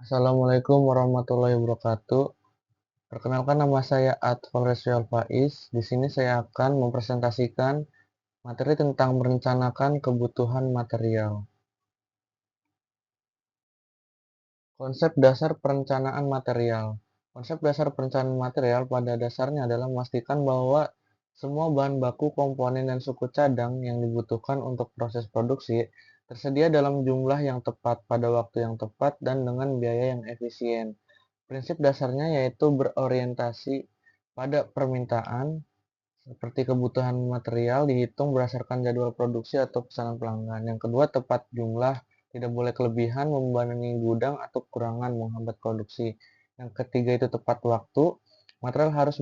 Assalamualaikum warahmatullahi wabarakatuh. Perkenalkan nama saya Atfal Resyal Faiz. Di sini saya akan mempresentasikan materi tentang merencanakan kebutuhan material. Konsep dasar perencanaan material. Konsep dasar perencanaan material pada dasarnya adalah memastikan bahwa semua bahan baku, komponen, dan suku cadang yang dibutuhkan untuk proses produksi tersedia dalam jumlah yang tepat pada waktu yang tepat dan dengan biaya yang efisien. Prinsip dasarnya yaitu berorientasi pada permintaan, seperti kebutuhan material dihitung berdasarkan jadwal produksi atau pesanan pelanggan. Yang kedua, tepat jumlah, tidak boleh kelebihan, membebani gudang atau kekurangan menghambat produksi. Yang ketiga itu tepat waktu, material harus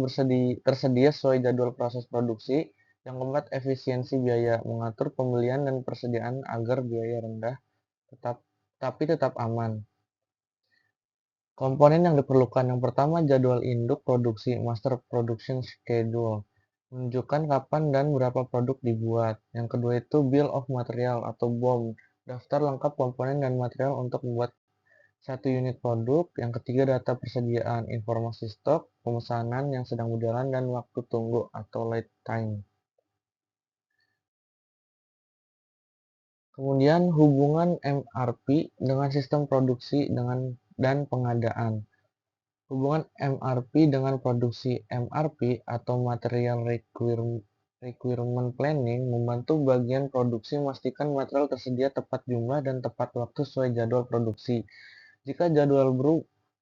tersedia sesuai jadwal proses produksi. Yang keempat, efisiensi biaya, mengatur pembelian dan persediaan agar biaya rendah tapi tetap aman. Komponen yang diperlukan yang pertama jadwal induk produksi (Master Production Schedule), menunjukkan kapan dan berapa produk dibuat. Yang kedua itu Bill of Material atau BOM, daftar lengkap komponen dan material untuk membuat satu unit produk. Yang ketiga data persediaan, informasi stok, pemesanan yang sedang berjalan, dan waktu tunggu atau lead time. Kemudian hubungan MRP dengan sistem produksi dan pengadaan. Hubungan MRP dengan produksi. MRP atau Material Requirement Planning membantu bagian produksi memastikan material tersedia tepat jumlah dan tepat waktu sesuai jadwal produksi. Jika jadwal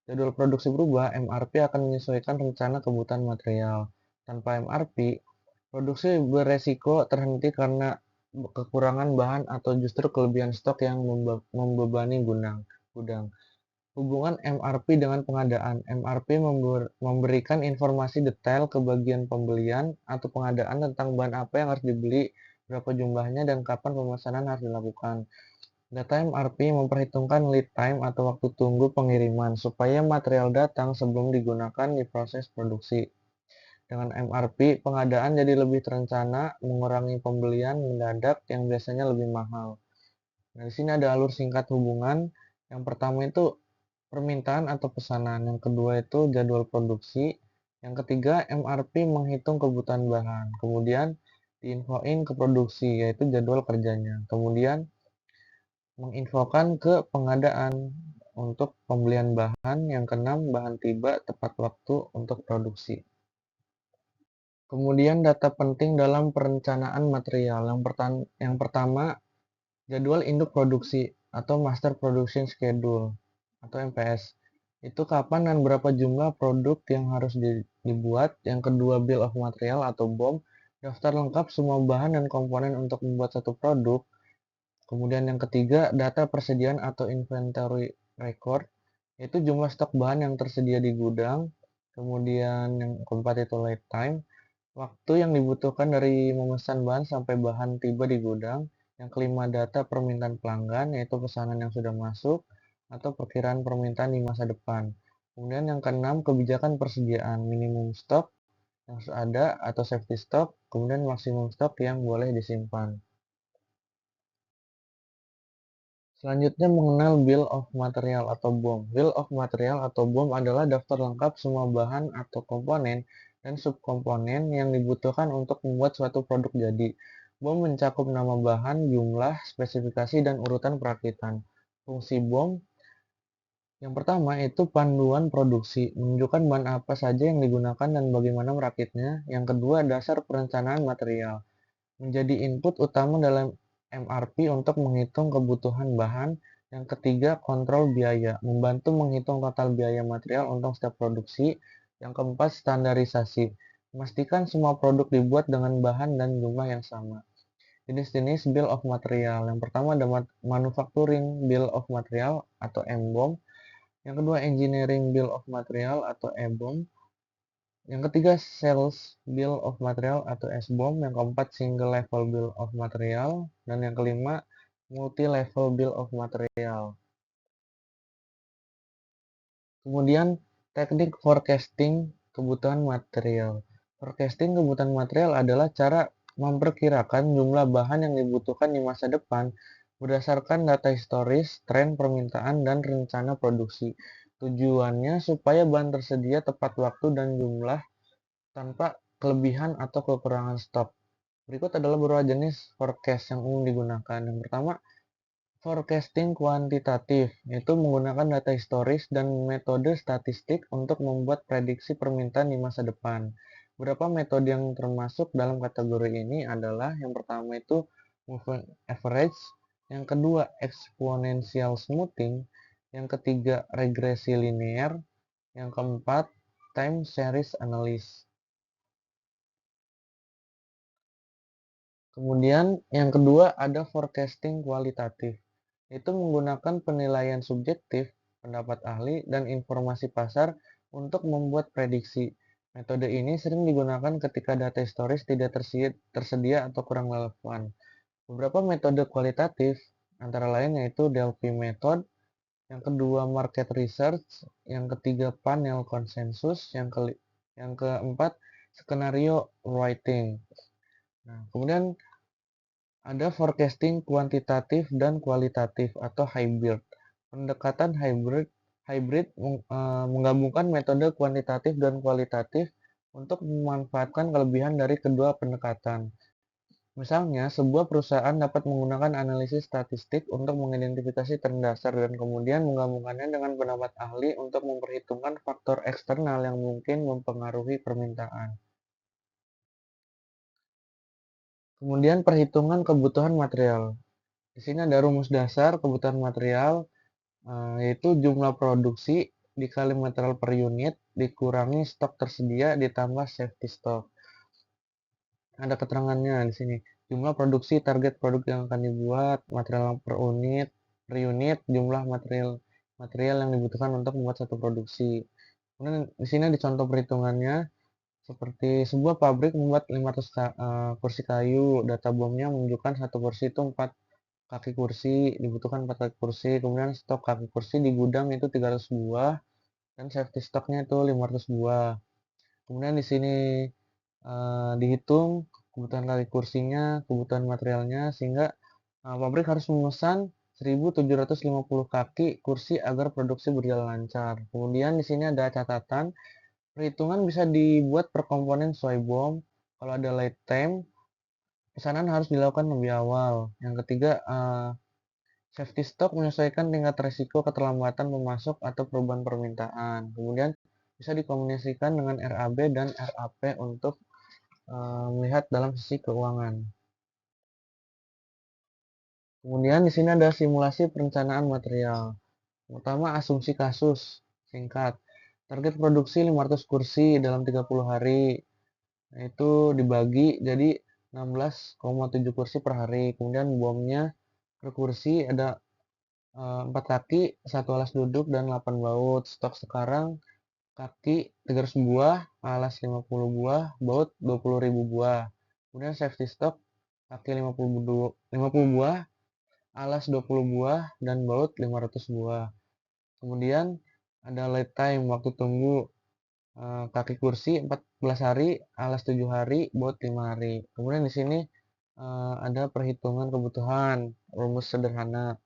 produksi berubah, MRP akan menyesuaikan rencana kebutuhan material. Tanpa MRP, produksi beresiko terhenti karena kekurangan bahan atau justru kelebihan stok yang membebani gudang. Hubungan MRP dengan pengadaan. MRP memberikan informasi detail ke bagian pembelian atau pengadaan tentang bahan apa yang harus dibeli, berapa jumlahnya, dan kapan pemesanan harus dilakukan. Data MRP memperhitungkan lead time atau waktu tunggu pengiriman, supaya material datang sebelum digunakan di proses produksi. Dengan MRP, pengadaan jadi lebih terencana, mengurangi pembelian mendadak yang biasanya lebih mahal. Nah, di sini ada alur singkat hubungan. Yang pertama itu permintaan atau pesanan. Yang kedua itu jadwal produksi. Yang ketiga, MRP menghitung kebutuhan bahan. Kemudian diinfoin ke produksi, yaitu jadwal kerjanya. Kemudian menginfokan ke pengadaan untuk pembelian bahan. Yang keenam, bahan tiba tepat waktu untuk produksi. Kemudian data penting dalam perencanaan material. Yang pertama, jadwal induk produksi atau Master Production Schedule atau MPS. Itu kapan dan berapa jumlah produk yang harus dibuat. Yang kedua, Bill of Material atau BOM, daftar lengkap semua bahan dan komponen untuk membuat satu produk. Kemudian yang ketiga, data persediaan atau inventory record, yaitu jumlah stok bahan yang tersedia di gudang. Kemudian yang keempat itu lead time, waktu yang dibutuhkan dari memesan bahan sampai bahan tiba di gudang. Yang kelima, data permintaan pelanggan, yaitu pesanan yang sudah masuk atau perkiraan permintaan di masa depan. Kemudian yang keenam, kebijakan persediaan, minimum stok yang harus ada atau safety stock, kemudian maksimum stok yang boleh disimpan. Selanjutnya mengenal Bill of Material atau BOM. Bill of Material atau BOM adalah daftar lengkap semua bahan atau komponen dan subkomponen yang dibutuhkan untuk membuat suatu produk jadi. BOM mencakup nama bahan, jumlah, spesifikasi, dan urutan perakitan. Fungsi BOM yang pertama itu panduan produksi, menunjukkan bahan apa saja yang digunakan dan bagaimana merakitnya. Yang kedua, dasar perencanaan material, menjadi input utama dalam MRP untuk menghitung kebutuhan bahan. Yang ketiga, kontrol biaya, membantu menghitung total biaya material untuk setiap produksi. Yang keempat, standarisasi, memastikan semua produk dibuat dengan bahan dan jumlah yang sama. Jenis-jenis Bill of Material. Yang pertama ada Manufacturing Bill of Material atau MBOM. Yang kedua, Engineering Bill of Material atau EBOM. Yang ketiga, Sales Bill of Material atau SBOM. Yang keempat, Single Level Bill of Material. Dan yang kelima, Multi-Level Bill of Material. Kemudian, teknik forecasting kebutuhan material. Forecasting kebutuhan material adalah cara memperkirakan jumlah bahan yang dibutuhkan di masa depan berdasarkan data historis, tren permintaan, dan rencana produksi. Tujuannya supaya bahan tersedia tepat waktu dan jumlah tanpa kelebihan atau kekurangan stok. Berikut adalah beberapa jenis forecast yang umum digunakan. Yang pertama, forecasting kuantitatif, yaitu menggunakan data historis dan metode statistik untuk membuat prediksi permintaan di masa depan. Beberapa metode yang termasuk dalam kategori ini adalah yang pertama itu moving average, yang kedua exponential smoothing, yang ketiga regresi linear, yang keempat time series analysis. Kemudian yang kedua ada forecasting kualitatif, yaitu menggunakan penilaian subjektif, pendapat ahli, dan informasi pasar untuk membuat prediksi. Metode ini sering digunakan ketika data historis tidak tersedia atau kurang relevan. Beberapa metode kualitatif antara lain yaitu Delphi Method, yang kedua market research, yang ketiga panel konsensus, yang keempat skenario writing. Nah, kemudian ada forecasting kuantitatif dan kualitatif atau hybrid. Pendekatan hybrid menggabungkan metode kuantitatif dan kualitatif untuk memanfaatkan kelebihan dari kedua pendekatan. Misalnya, sebuah perusahaan dapat menggunakan analisis statistik untuk mengidentifikasi tren dasar dan kemudian menggabungkannya dengan pendapat ahli untuk memperhitungkan faktor eksternal yang mungkin mempengaruhi permintaan. Kemudian perhitungan kebutuhan material. Di sini ada rumus dasar kebutuhan material, yaitu jumlah produksi dikali material per unit dikurangi stok tersedia ditambah safety stock. Ada keterangannya di sini. Jumlah produksi target produk yang akan dibuat, material per unit, jumlah material yang dibutuhkan untuk membuat satu produksi. Kemudian di sini ada contoh perhitungannya seperti sebuah pabrik membuat 500 kursi kayu, data BOM-nya menunjukkan satu kursi itu 4 kaki kursi, dibutuhkan 4 kaki kursi, kemudian stok kaki kursi di gudang itu 300 buah, dan safety stoknya itu 500 buah. Kemudian di sini dihitung kebutuhan kaki kursinya, kebutuhan materialnya, sehingga pabrik harus memesan 1.750 kaki kursi agar produksi berjalan lancar. Kemudian di sini ada catatan, perhitungan bisa dibuat per komponen sesuai BOM. Kalau ada lead time, pesanan harus dilakukan lebih awal. Yang ketiga, safety stock menyesuaikan tingkat risiko keterlambatan pemasok atau perubahan permintaan. Kemudian bisa dikomunikasikan dengan RAB dan RAP untuk melihat dalam sisi keuangan. Kemudian di sini ada simulasi perencanaan material. Pertama, asumsi kasus singkat. Target produksi 500 kursi dalam 30 hari. Nah, itu dibagi jadi 16,7 kursi per hari. Kemudian bomnya per kursi ada 4 kaki, 1 alas duduk, dan 8 baut. Stok sekarang kaki 300 buah, alas 50 buah, baut 20.000 buah. Kemudian safety stock kaki 50 buah, alas 20 buah, dan baut 500 buah. Kemudian ada lead time, waktu tunggu kaki kursi 14 hari, alas 7 hari, baut 5 hari. Kemudian di sini ada perhitungan kebutuhan, rumus sederhana.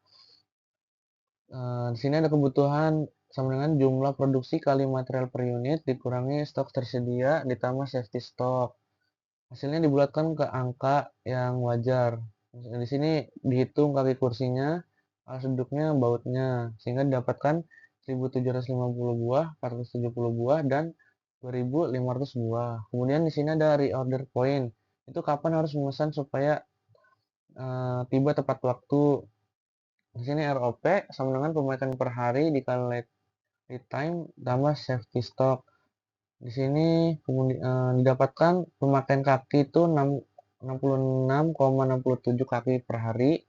Di sini ada kebutuhan sama dengan jumlah produksi kali material per unit dikurangi stok tersedia ditambah safety stock. Hasilnya dibulatkan ke angka yang wajar. Di sini dihitung kaki kursinya, alas duduknya, bautnya, sehingga didapatkan 1.750 buah, 470 buah, dan 2.500 buah. Kemudian di sini ada reorder point. Itu kapan harus memesan supaya tiba tepat waktu. Di sini ROP sama dengan pemakaian per hari dikali lead time tambah safety stock. Di sini didapatkan pemakaian kaki itu 66,67 kaki per hari,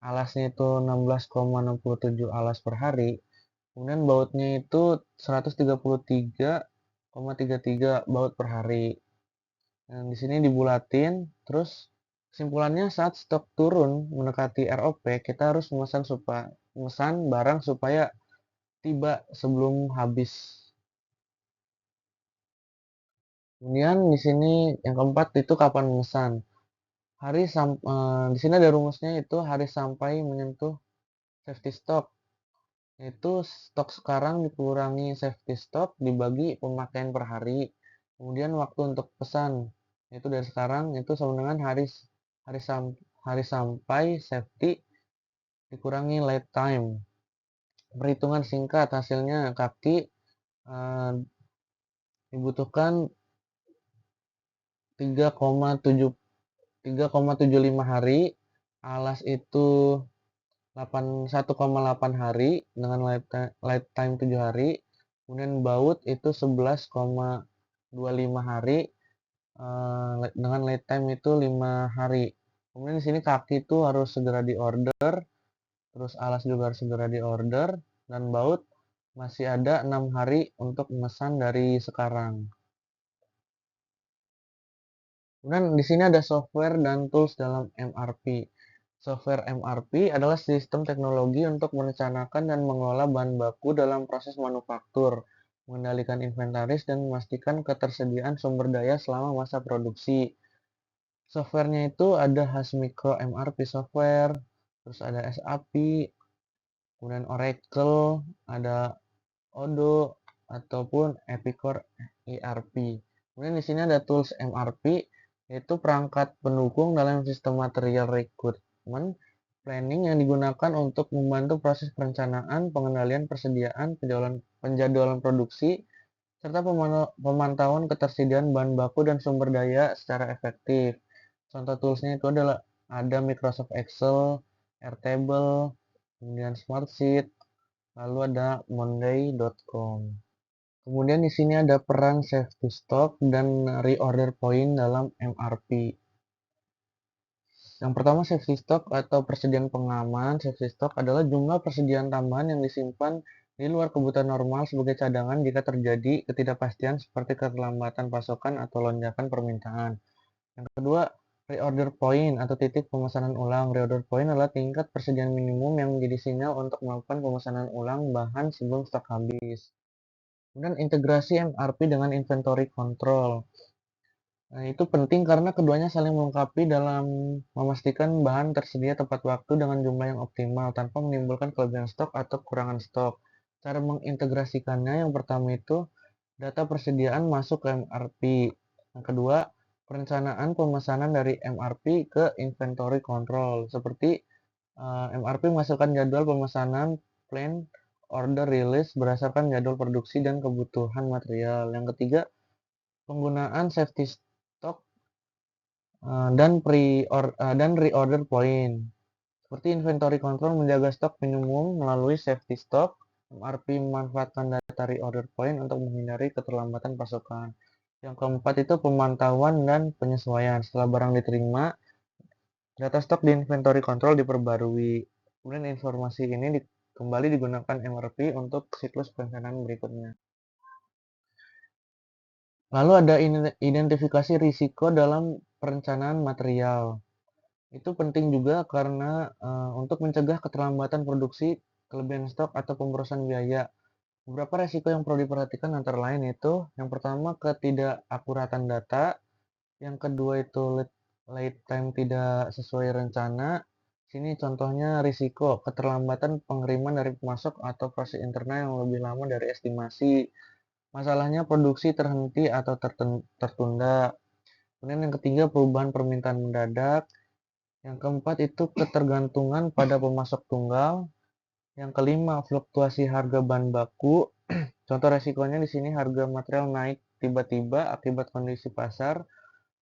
alasnya itu 16,67 alas per hari, kemudian bautnya itu 133,33 baut per hari. Nah, di sini dibulatin, terus kesimpulannya saat stok turun mendekati ROP, kita harus memesan barang supaya tiba sebelum habis. Kemudian di sini yang keempat itu kapan memesan. Di sini ada rumusnya, itu hari sampai menyentuh safety stock. Itu stok sekarang dikurangi safety stock dibagi pemakaian per hari. Kemudian waktu untuk pesan, itu dari sekarang itu sama dengan hari sam- hari sampai safety dikurangi lead time. Perhitungan singkat, hasilnya kaki eh, dibutuhkan 3,75 hari, alas itu 1,8 hari dengan lifetime 7 hari, kemudian baut itu 11,25 hari dengan lifetime itu 5 hari. Kemudian di sini kaki itu harus segera diorder, terus alas juga harus segera diorder, dan baut masih ada 6 hari untuk memesan dari sekarang. Kemudian di sini ada software dan tools dalam MRP. Software MRP adalah sistem teknologi untuk merencanakan dan mengelola bahan baku dalam proses manufaktur, mengendalikan inventaris, dan memastikan ketersediaan sumber daya selama masa produksi. Softwarenya itu ada Hasmicro MRP software, terus ada SAP, kemudian Oracle, ada Odoo, ataupun Epicor ERP. Kemudian di sini ada tools MRP, yaitu perangkat pendukung dalam sistem material recruitment planning yang digunakan untuk membantu proses perencanaan, pengendalian persediaan, penjadwalan produksi, serta pemantauan ketersediaan bahan baku dan sumber daya secara efektif. Contoh toolsnya itu adalah ada Microsoft Excel, Airtable, kemudian Smartsheet, lalu ada Monday.com. Kemudian di sini ada peran safety stock dan reorder point dalam MRP. Yang pertama, safety stock atau persediaan pengaman. Safety stock adalah jumlah persediaan tambahan yang disimpan di luar kebutuhan normal sebagai cadangan jika terjadi ketidakpastian seperti keterlambatan pasokan atau lonjakan permintaan. Yang kedua, reorder point atau titik pemesanan ulang. Reorder point adalah tingkat persediaan minimum yang menjadi sinyal untuk melakukan pemesanan ulang bahan sebelum stok habis. Kemudian integrasi MRP dengan inventory control. Nah, itu penting karena keduanya saling melengkapi dalam memastikan bahan tersedia tepat waktu dengan jumlah yang optimal tanpa menimbulkan kelebihan stok atau kekurangan stok. Cara mengintegrasikannya, yang pertama itu data persediaan masuk ke MRP. Yang kedua, perencanaan pemesanan dari MRP ke inventory control. Seperti MRP memasukkan jadwal pemesanan, plan, order release berdasarkan jadwal produksi dan kebutuhan material. Yang ketiga, penggunaan safety stock dan reorder point. Seperti inventory control menjaga stok minimum melalui safety stock, MRP memanfaatkan data reorder point untuk menghindari keterlambatan pasokan. Yang keempat itu pemantauan dan penyesuaian. Setelah barang diterima, data stok di inventory control diperbarui. Kemudian informasi ini kembali digunakan MRP untuk siklus perencanaan berikutnya. Lalu ada identifikasi risiko dalam perencanaan material. Itu penting juga karena untuk mencegah keterlambatan produksi, kelebihan stok, atau pemborosan biaya. Beberapa risiko yang perlu diperhatikan antara lain itu, yang pertama ketidakakuratan data, yang kedua itu lead time tidak sesuai rencana. Sini contohnya risiko keterlambatan pengiriman dari pemasok atau proses internal yang lebih lama dari estimasi. Masalahnya produksi terhenti atau tertunda. Kemudian yang ketiga perubahan permintaan mendadak. Yang keempat itu ketergantungan pada pemasok tunggal. Yang kelima fluktuasi harga bahan baku. Contoh resikonya di sini harga material naik tiba-tiba akibat kondisi pasar.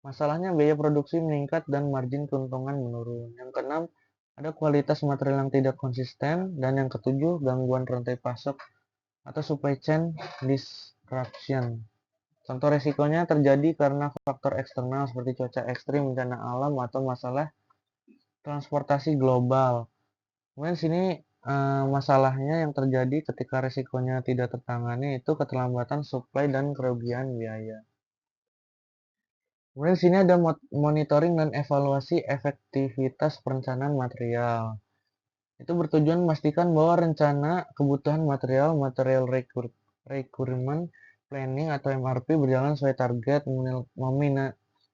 Masalahnya biaya produksi meningkat dan margin keuntungan menurun. Yang keenam ada kualitas material yang tidak konsisten, dan yang ketujuh gangguan rantai pasok atau supply chain disruption. Contoh resikonya terjadi karena faktor eksternal seperti cuaca ekstrim, bencana alam, atau masalah transportasi global. Kemudian sini masalahnya yang terjadi ketika resikonya tidak tertangani itu keterlambatan supply dan kerugian biaya. Kemudian sini ada monitoring dan evaluasi efektivitas perencanaan material. Itu bertujuan memastikan bahwa rencana kebutuhan material requirement planning atau MRP berjalan sesuai target,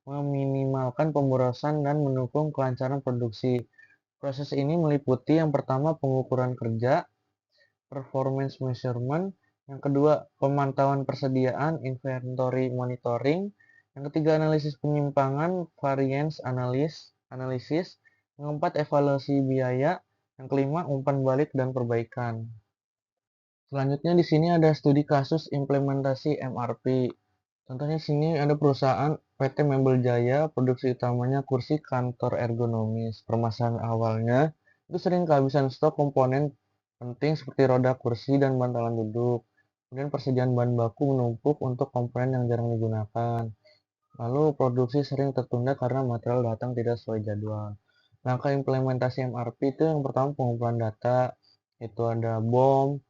meminimalkan pemborosan dan mendukung kelancaran produksi. Proses ini meliputi yang pertama pengukuran kerja, performance measurement, yang kedua pemantauan persediaan, inventory monitoring, yang ketiga analisis penyimpangan, variance analisis, yang keempat evaluasi biaya, yang kelima umpan balik dan perbaikan. Selanjutnya di sini ada studi kasus implementasi MRP. Contohnya di sini ada perusahaan PT Mebel Jaya, produksi utamanya kursi kantor ergonomis. Permasalahan awalnya itu sering kehabisan stok komponen penting seperti roda kursi dan bantalan duduk. Kemudian persediaan bahan baku menumpuk untuk komponen yang jarang digunakan. Lalu produksi sering tertunda karena material datang tidak sesuai jadwal. Langkah implementasi MRP itu yang pertama pengumpulan data, itu ada BOM,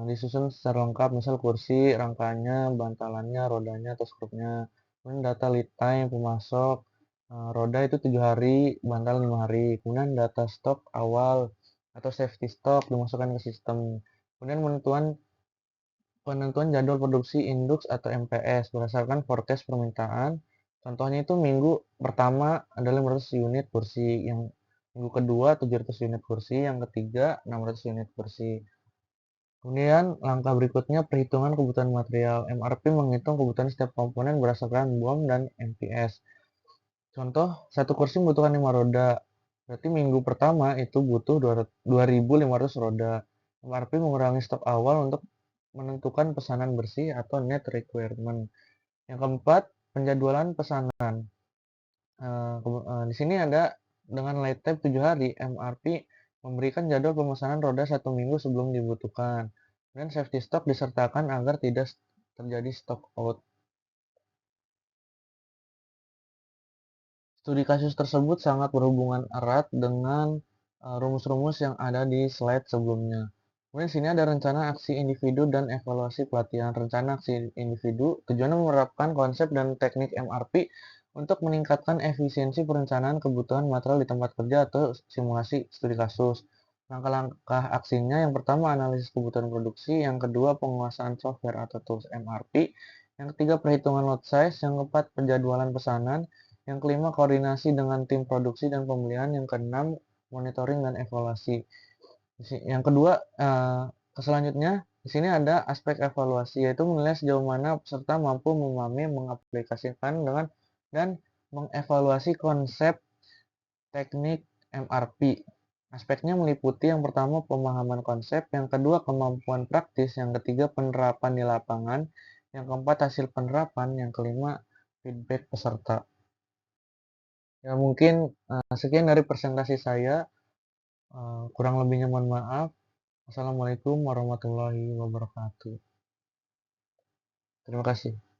disusun secara lengkap, misal kursi, rangkanya, bantalannya, rodanya, atau skrupnya. Kemudian data lead time, pemasok, roda itu 7 hari, bantal 5 hari. Kemudian data stok awal atau safety stock dimasukkan ke sistem. Kemudian penentuan jadwal produksi induk atau MPS berdasarkan forecast permintaan. Contohnya itu minggu pertama adalah 500 unit kursi, yang minggu kedua 700 unit kursi, yang ketiga 600 unit kursi. Kemudian langkah berikutnya perhitungan kebutuhan material. MRP menghitung kebutuhan setiap komponen berdasarkan BOM dan MPS. Contoh, satu kursi membutuhkan 5 roda. Berarti minggu pertama itu butuh 2.500 roda. MRP mengurangi stok awal untuk menentukan pesanan bersih atau net requirement. Yang keempat, penjadwalan pesanan. Di sini ada dengan lead time 7 hari, MRP memberikan jadwal pemesanan roda 1 minggu sebelum dibutuhkan. Dan safety stock disertakan agar tidak terjadi stock out. Studi kasus tersebut sangat berhubungan erat dengan rumus-rumus yang ada di slide sebelumnya. Kemudian sini ada rencana aksi individu dan evaluasi pelatihan. Rencana aksi individu tujuannya menerapkan konsep dan teknik MRP untuk meningkatkan efisiensi perencanaan kebutuhan material di tempat kerja atau simulasi studi kasus. Langkah-langkah aksinya yang pertama analisis kebutuhan produksi, yang kedua penguasaan software atau tools MRP, yang ketiga perhitungan lot size, yang keempat penjadwalan pesanan, yang kelima, koordinasi dengan tim produksi dan pembelian. Yang keenam, monitoring dan evaluasi. Yang kedua, selanjutnya di sini ada aspek evaluasi, yaitu menilai sejauh mana peserta mampu memahami, mengaplikasikan dengan dan mengevaluasi konsep teknik MRP. Aspeknya meliputi yang pertama pemahaman konsep, yang kedua kemampuan praktis, yang ketiga penerapan di lapangan, yang keempat hasil penerapan, yang kelima feedback peserta. Ya mungkin sekian dari presentasi saya. Kurang lebihnya mohon maaf. Assalamualaikum warahmatullahi wabarakatuh. Terima kasih.